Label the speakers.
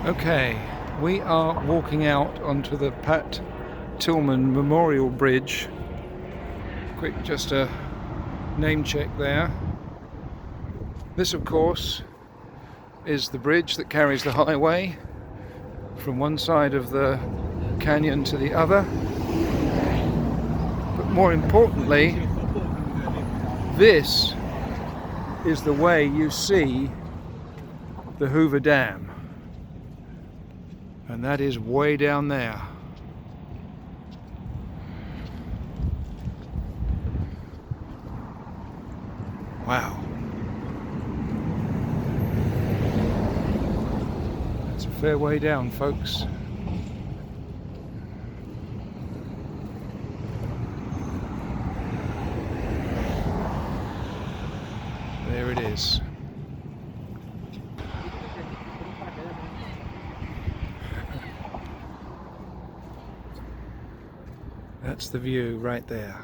Speaker 1: Okay, we are walking out onto the Tillman Memorial Bridge. Quick, just a name check there. This, of course, is the bridge that carries the highway from one side of the canyon to the other. But more importantly, this is the way you see the Hoover Dam. And that is way down there. Wow. That's a fair way down, folks. There it is. That's the view right there.